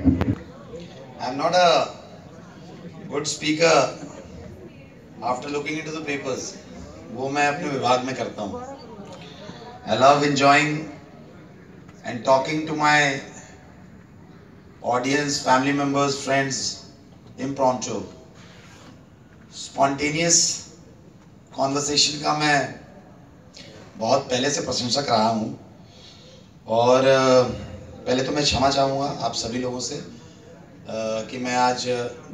I'm not a good speaker after looking into the papers. वो मैं अपने विभाग में करता हूँ. I love enjoying and talking to my audience, family members, friends, impromptu. Spontaneous conversation का मैं बहुत पहले से प्रशंसक रहा हूँ और पहले तो मैं क्षमा चाहूँगा आप सभी लोगों से कि मैं आज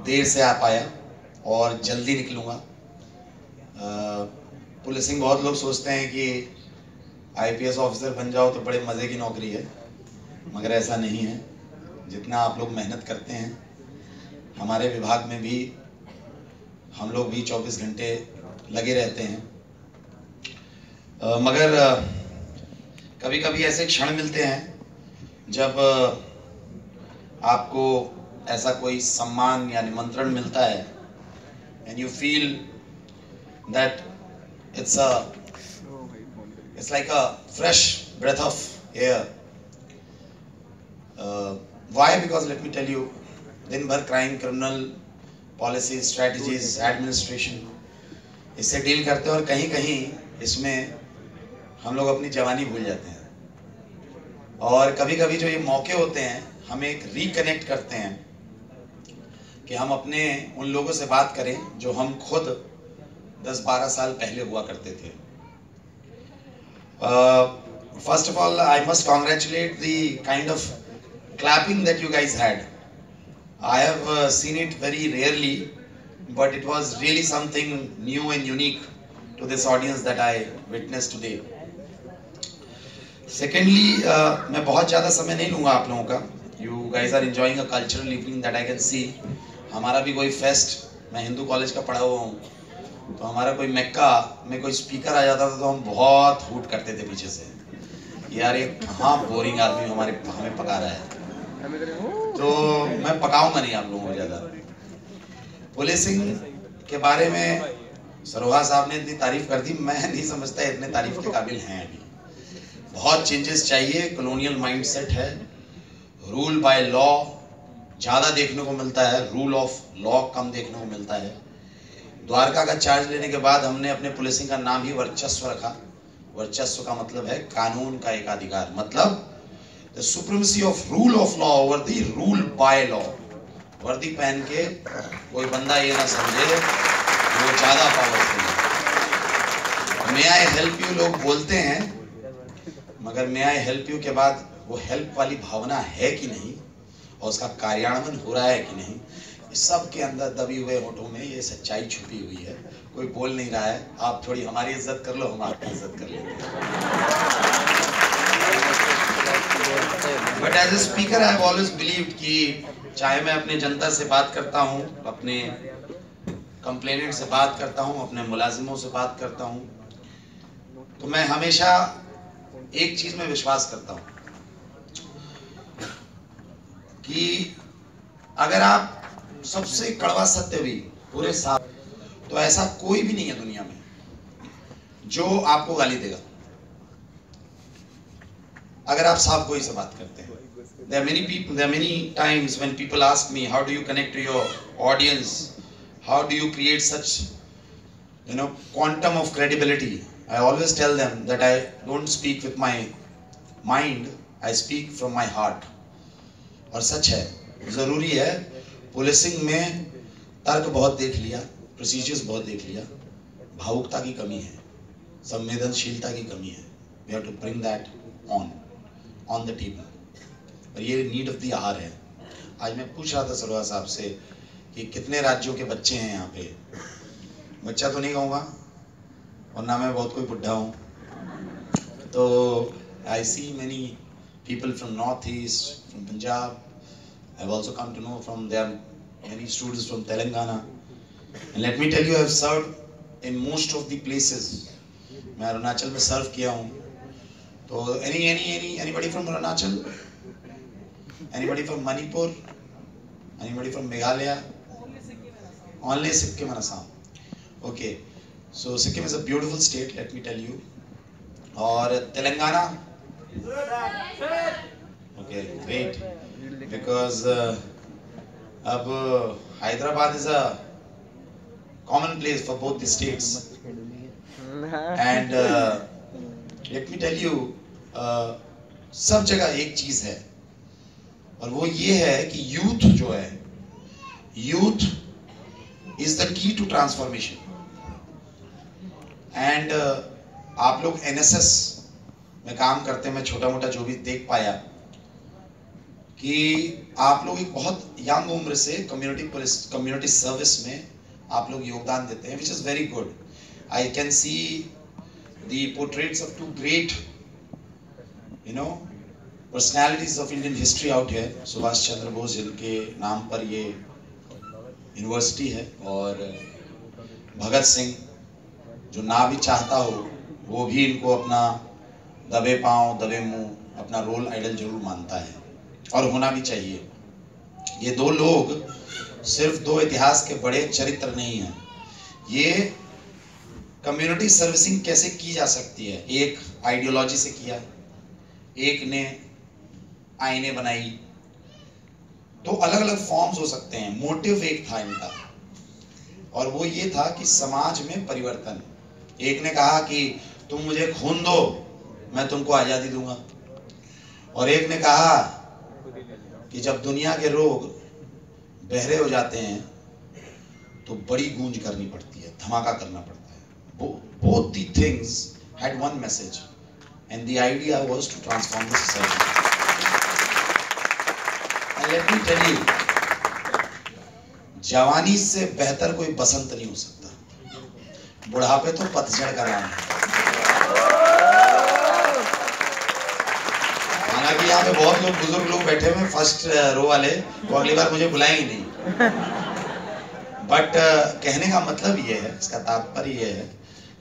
देर से आ पाया और जल्दी निकलूँगा. पुलिसिंग बहुत लोग सोचते हैं कि आईपीएस ऑफिसर बन जाओ तो बड़े मज़े की नौकरी है, मगर ऐसा नहीं है. जितना आप लोग मेहनत करते हैं, हमारे विभाग में भी हम लोग भी 24 घंटे लगे रहते हैं. मगर कभी कभी ऐसे क्षण मिलते हैं जब आपको ऐसा कोई सम्मान या निमंत्रण मिलता है and you feel that it's like a fresh breath of air. Why? Because let me tell you, दिन भर crime, criminal, policy, strategies, administration इससे डील करते हैं और कहीं कहीं इसमें हम लोग अपनी जवानी भूल जाते हैं. और कभी कभी जो ये मौके होते हैं हमें एक रिकनेक्ट करते हैं कि हम अपने उन लोगों से बात करें जो हम खुद 10-12 साल पहले हुआ करते थे. First of all I must congratulate the kind of clapping that you guys had. I have seen it very rarely, but it was really something new and unique to this audience that I witnessed today. Secondly, मैं बहुत ज़्यादा समय नहीं लूँगा आप लोगों का. You guys are enjoying a cultural evening that I can see. हमारा भी कोई फेस्ट, मैं हिंदू कॉलेज का पढ़ा हुआ हूँ, तो हमारा कोई मैक्का में कोई स्पीकर आ जाता था तो हम बहुत हूट करते थे पीछे से, यार ये कहाँ बोरिंग आदमी हमें पका रहा है. तो मैं पकाऊंगा नहीं आप लोगों को ज़्यादा. पुलिसिंग के बारे में सरोहा साहब ने इतनी तारीफ कर दी, मैं नहीं समझता इतने तारीफ के काबिल हैं. अभी बहुत चेंजेस चाहिए. कॉलोनियल माइंडसेट है. रूल बाय लॉ ज़्यादा देखने को मिलता है, रूल ऑफ लॉ कम देखने को मिलता है. द्वारका का चार्ज लेने के बाद हमने अपने पुलिसिंग का नाम ही वर्चस्व रखा. वर्चस्व का मतलब है कानून का एकाधिकार, मतलब the supremacy of rule of law over the rule by law. वर्दी पहन के कोई बंदा ये ना समझे वो ज़्यादा पावरफुल है. मे आई हेल्प यू लोग बोलते हैं, मगर मे आई हेल्प यू के बाद वो हेल्प वाली भावना है कि नहीं और उसका कार्यान्वयन हो रहा है कि नहीं, इस सब के अंदर दबी हुए होठों में ये सच्चाई छुपी हुई है. कोई बोल नहीं रहा है. आप थोड़ी हमारी इज्जत कर लो, हम आपकी इज्जत कर लेंगे. But as a speaker I have always believed कि चाहे मैं अपने जनता से बात करता हूँ, अपने कंप्लेनेंट से बात करता हूँ, अपने मुलाजिमों से बात करता हूँ, तो मैं हमेशा एक चीज में विश्वास करता हूँ कि अगर आप सबसे कड़वा सत्य भी पूरे साथ, तो ऐसा कोई भी नहीं है दुनिया में जो आपको गाली देगा अगर आप साफ गोई से बात करते हैं. There are many times when people ask me, how do you connect to your audience? How do you create such, quantum of credibility? I always tell them that I don't speak with my mind, I speak from my heart. और सच है, ज़रूरी है. Policing में तर्क बहुत देख लिया, procedures बहुत देख लिया, भावुकता की कमी है, संवेदनशीलता की कमी है. We have to bring that on the table. और ये नीड ऑफ द आवर है. आज मैं पूछ रहा था सरोहा साहब से कि कितने राज्यों के बच्चे हैं यहाँ पे. बच्चा तो नहीं कहूँगा और ना मैं बहुत कोई बुढ़ा हूँ. तो I see many people from North East, from Punjab. I have also come to know from there many students from Telangana. And let me tell you, I have served in most of the places. मैं अरुणाचल में सर्व किया हूँ. तो anybody from Arunachal? Anybody from Manipur? Anybody from Meghalaya? Only Sikkim and Assam. Okay, so Sikkim is a beautiful state, let me tell you. और Telangana? Okay, great. because अब Hyderabad is a common place for both the states, and let me tell you, सब जगह एक चीज है, और वो ये है कि यूथ जो है, youth is the key to transformation. And आप लोग एनएसएस में काम करते हैं, मैं छोटा मोटा जो भी देख पाया कि आप लोग एक बहुत यंग उम्र से कम्युनिटी सर्विस में आप लोग योगदान देते हैं, which is very good. I can see the portraits of two great personalities of Indian history out है. सुभाष चंद्र बोस जिनके नाम पर ये यूनिवर्सिटी है, और भगत सिंह जो ना भी चाहता हो वो भी इनको अपना दबे पांव दबे मुंह अपना रोल आइडल जरूर मानता है, और होना भी चाहिए. ये दो लोग सिर्फ दो इतिहास के बड़े चरित्र नहीं हैं. ये कम्युनिटी सर्विसिंग कैसे की जा सकती है, एक आइडियोलॉजी से किया, एक ने आईने बनाई, तो अलग अलग फॉर्म्स हो सकते हैं. मोटिव एक था इनका, और वो ये था कि समाज में परिवर्तन. एक ने कहा कि तुम मुझे खून दो, मैं तुमको आजादी दूंगा, और एक ने कहा कि जब दुनिया के लोग बहरे हो जाते हैं तो बड़ी गूंज करनी पड़ती है, धमाका करना पड़ता है. Both the things had one message, and the idea was to transform the society. And let me tell you, जवानी से बेहतर कोई बसंत नहीं हो सकता. बुढ़ापे तो पतझड़ का नाम है. हालांकि यहाँ पे बहुत लोग बुजुर्ग लोग बैठे हुए फर्स्ट रो वाले, वो अगली बार मुझे बुलाएंगे नहीं. बट कहने का मतलब ये है, इसका तात्पर्य ये है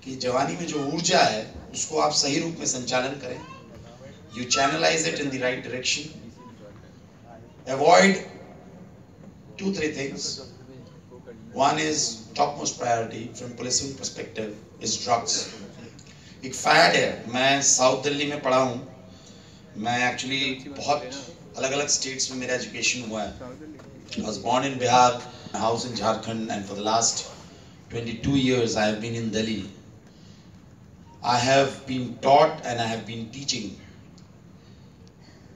कि जवानी में जो ऊर्जा है उसको आप सही रूप में संचालन करें. You channelize it in the right direction. Avoid 2-3 things. One is topmost priority from policing perspective is drugs. एक फैड है. मैं साउथ दिल्ली में पढ़ा हूँ. मैं एक्चुअली बहुत अलग अलग स्टेट्स में मेरा एजुकेशन हुआ है. I was born in Bihar, a house in Jharkhand, and for the last 22 years I have been in Delhi. I have been taught and I have been teaching.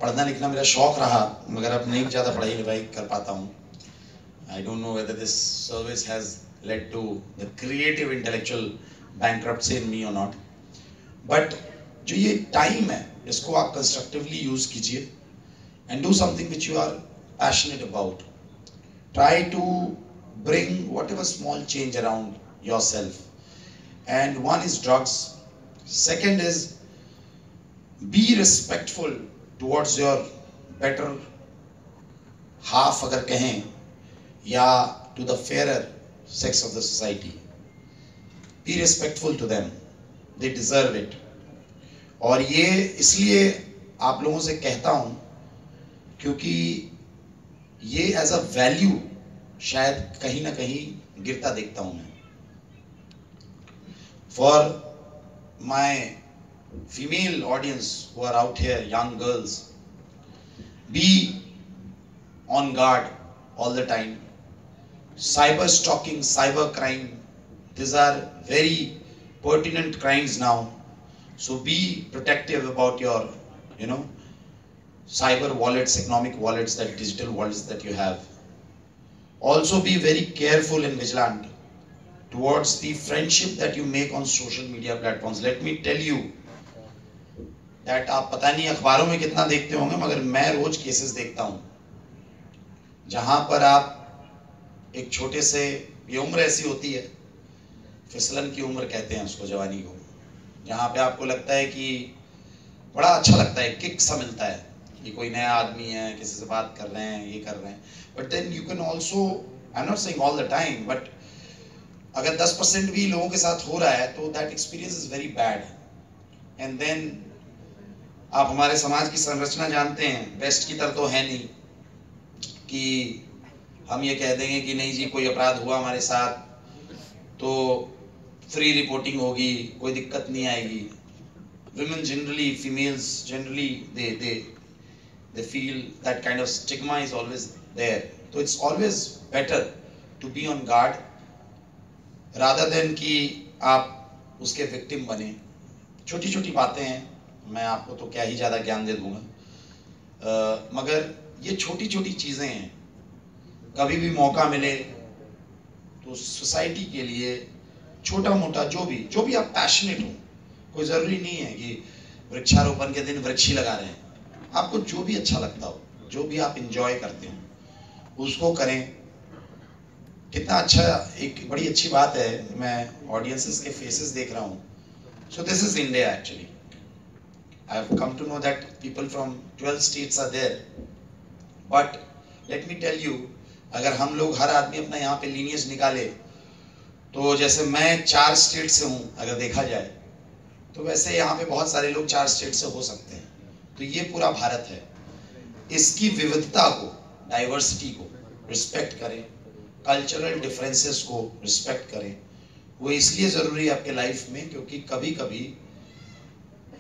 पढ़ना लिखना मेरा शौक रहा, मगर अब नहीं ज़्यादा पढ़ाई लिखाई कर पाता हूँ. I don't know whether this service has led to the creative intellectual bankruptcy in me or not. But जो ये टाइम है इसको आप कंस्ट्रक्टिवली यूज कीजिए and do something which you are passionate about. Try to bring whatever small change around yourself. And one is drugs. Second is be respectful towards your better half अगर कहें, या to the fairer sex of the society. Be respectful to them. They deserve it. और ये इसलिए आप लोगों से कहता हूं क्योंकि ये एज अ वैल्यू शायद कहीं ना कहीं गिरता देखता हूं मैं. For my female audience who are out here, young girls, be on guard all the time. Cyber stalking, cyber crime, these are very pertinent crimes now. So be protective about your, cyber wallets, economic wallets, that digital wallets that you have. Also be very careful and vigilant towards the friendship that you make on social media platforms. Let me tell you that आप पता नहीं अखबारों में कितना देखते होंगे, मगर मैं रोज केसेस देखता हूँ जहां पर आप एक छोटे से, ये उम्र ऐसी होती है, फिसलन की उम्र कहते हैं उसको, जवानी को, जहाँ पे आपको लगता है कि बड़ा अच्छा लगता है, किक सा मिलता है कि कोई नया आदमी है, किसी से बात कर रहे हैं, ये कर रहे हैं. But then you can also, I am not saying all the time, but अगर 10% भी लोगों के साथ हो रहा है तो that experience is very bad. And then आप हमारे समाज की संरचना जानते हैं, वेस्ट की तरह तो है नहीं कि हम ये कह देंगे कि नहीं जी कोई अपराध हुआ हमारे साथ तो फ्री रिपोर्टिंग होगी, कोई दिक्कत नहीं आएगी. Women generally, females generally, they feel that kind of stigma is always there. So it's always better to be on guard rather than कि आप उसके victim बने. छोटी छोटी बातें हैं, मैं आपको तो क्या ही ज़्यादा ज्ञान दे दूंगा, मगर ये छोटी छोटी चीज़ें हैं. कभी भी मौका मिले तो सोसाइटी के लिए छोटा मोटा जो भी आप पैशनेट हो, कोई ज़रूरी नहीं है कि वृक्षारोपण के दिन वृक्ष ही लगा रहे हैं. आपको जो भी अच्छा लगता हो, जो भी आप इंजॉय करते हो, उसको करें. कितना अच्छा, एक बड़ी अच्छी बात है, मैं ऑडियंसेस के फेसेस देख रहा हूँ. So this is India actually. I have come to know that people from 12 states are there, but let me tell you, अगर हम लोग हर आदमी अपना यहाँ पे लीनियज निकाले, तो जैसे मैं 4 स्टेट से हूँ अगर देखा जाए, तो वैसे यहाँ पे बहुत सारे लोग 4 स्टेट से हो सकते हैं. तो ये पूरा भारत है. इसकी विविधता को, डाइवर्सिटी को रिस्पेक्ट करें, कल्चरल डिफरेंसेस को रिस्पेक्ट करें. वो इसलिए ज़रूरी है आपके लाइफ में क्योंकि कभी कभी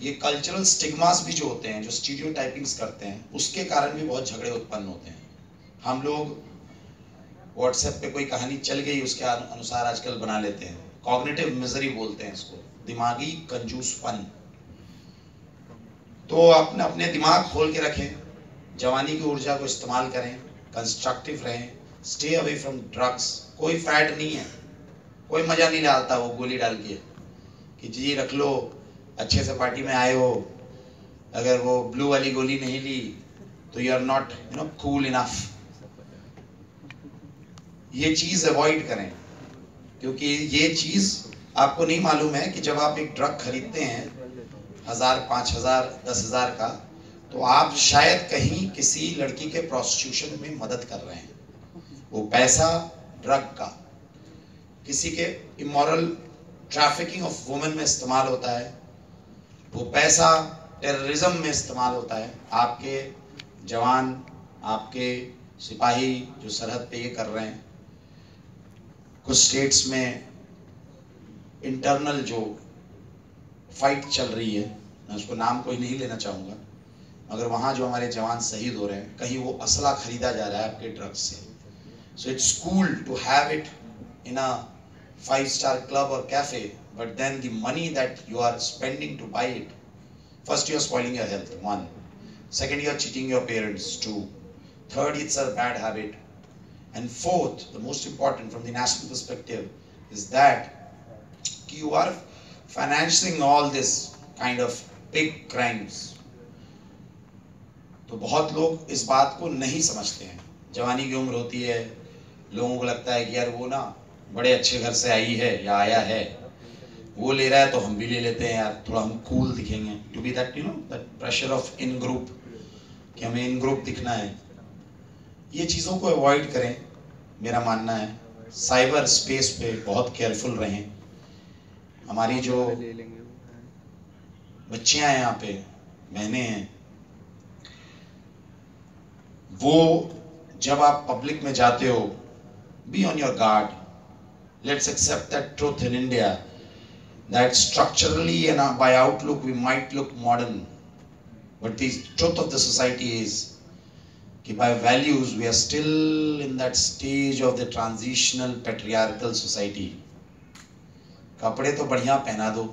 ये कल्चरल स्टिग्मास भी जो होते हैं, जो स्टीरियोटाइपिंग्स करते हैं, उसके कारण भी बहुत झगड़े उत्पन्न होते हैं. हम लोग व्हाट्सएप पे कोई कहानी चल गई, उसके अनुसार आजकल बना लेते हैं. कॉग्निटिव मिजरी बोलते हैं इसको, दिमागी कंजूसपन. तो अपने अपने दिमाग खोल के रखें, जवानी की ऊर्जा को इस्तेमाल करें, कंस्ट्रक्टिव रहें, स्टे अवे फ्रॉम ड्रग्स. कोई फैट नहीं है, कोई मजा नहीं डालता वो गोली डाल के कि जी रख लो, अच्छे से पार्टी में आए हो, अगर वो ब्लू वाली गोली नहीं ली तो you are not cool enough. ये चीज अवॉइड करें, क्योंकि ये चीज आपको नहीं मालूम है कि जब आप एक ड्रग खरीदते हैं 1000, 5000, 10,000 का, तो आप शायद कहीं किसी लड़की के प्रोस्टिट्यूशन में मदद कर रहे हैं. वो पैसा ड्रग का किसी के इमोरल ट्रैफिकिंग ऑफ वुमेन में इस्तेमाल होता है, वो पैसा टेररिज्म में इस्तेमाल होता है. आपके जवान, आपके सिपाही जो सरहद पे ये कर रहे हैं, कुछ स्टेट्स में इंटरनल जो फाइट चल रही है, मैं उसको नाम कोई नहीं लेना चाहूँगा, मगर वहाँ जो हमारे जवान शहीद हो रहे हैं, कहीं वो असला खरीदा जा रहा है आपके ड्रग्स से. So it's cool to have it in a 5-star club or cafe, but then the money that you are spending to buy it, first you are spoiling your health, 1. Second, you are cheating your parents, 2. Third, it's a bad habit. And fourth, the most important from the national perspective, is that you are financing all this kind of big crimes. तो बहुत लोग इस बात को नहीं समझते हैं. जवानी की उम्र होती है, लोगों को लगता है कि यार वो ना बड़े अच्छे घर से आई है या आया है, वो ले रहा है तो हम भी ले लेते हैं यार, थोड़ा हम कूल दिखेंगे. To be that that pressure of in group, कि हमें इन ग्रुप दिखना है. ये चीज़ों को अवॉइड करें, मेरा मानना है. साइबर स्पेस पे बहुत केयरफुल रहें. हमारी जो बच्चियां हैं यहाँ पे, बहनें हैं, वो जब आप पब्लिक में जाते हो, be on your guard. Let's accept that truth in India, that structurally and by outlook we might look modern, but the truth of the society is कि by values we are still in that stage of the transitional patriarchal society. कपड़े तो बढ़िया पहना दो,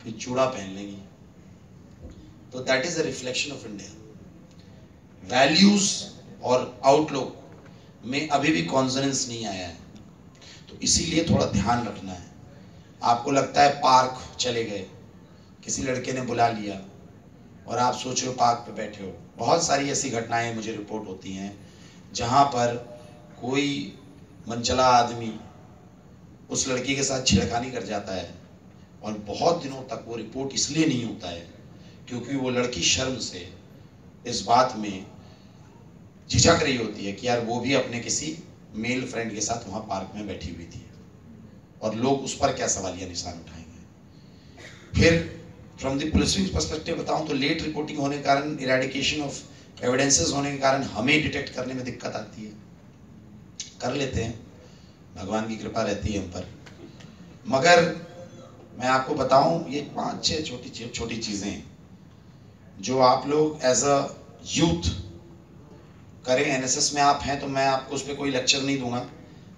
फिर चूड़ा पहन लेंगी, तो that is a reflection of India. Values और outlook में अभी भी consonance नहीं आया है, तो इसीलिए थोड़ा ध्यान रखना है. आपको लगता है पार्क चले गए, किसी लड़के ने बुला लिया और आप सोच रहे हो पार्क पे बैठे हो. बहुत सारी ऐसी घटनाएं मुझे रिपोर्ट होती हैं जहां पर कोई मनचला आदमी उस लड़की के साथ छेड़खानी कर जाता है और बहुत दिनों तक वो रिपोर्ट इसलिए नहीं होता है क्योंकि वो लड़की शर्म से इस बात में झिझक रही होती है कि यार वो भी अपने किसी मेल फ्रेंड के साथ वहाँ पार्क में बैठी हुई थी, और लोग उस पर क्या सवालिया निशान उठाएंगे. फिर फ्रॉम द पुलिसिंग पर्सपेक्टिव बताऊं तो लेट रिपोर्टिंग होने के कारण, इरेडिकेशन ऑफ एविडेंसेस होने के कारण हमें डिटेक्ट करने में दिक्कत आती है. कर लेते हैं, भगवान की कृपा रहती है हम पर. मगर मैं आपको बताऊं, ये 5-6 छोटी छोटी चीज़ें हैं जो आप लोग एज अ यूथ करें। एनएसएस में आप हैं तो मैं आपको उस पर कोई लेक्चर नहीं दूंगा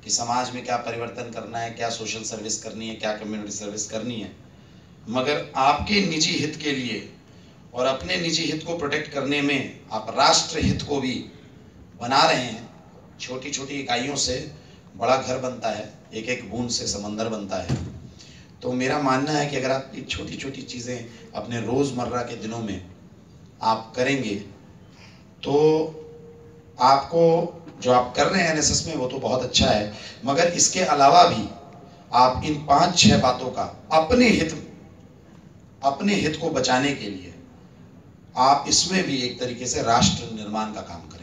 कि समाज में क्या परिवर्तन करना है, क्या सोशल सर्विस करनी है, क्या कम्युनिटी सर्विस करनी है, मगर आपके निजी हित के लिए और अपने निजी हित को प्रोटेक्ट करने में आप राष्ट्र हित को भी बना रहे हैं। छोटी छोटी इकाइयों से बड़ा घर बनता है, एक एक बूंद से समंदर बनता है। तो मेरा मानना है कि अगर आप ये छोटी छोटी चीज़ें अपने रोज़मर्रा के दिनों में आप करेंगे तो आपको जो आप कर रहे हैं एनएसएस में वो तो बहुत अच्छा है, मगर इसके अलावा भी आप इन 5-6 बातों का अपने हित को बचाने के लिए आप इसमें भी एक तरीके से राष्ट्र निर्माण का काम करेंगे।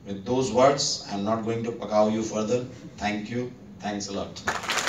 With those words, I am not going to pakaw you further. Thank you. Thanks a lot.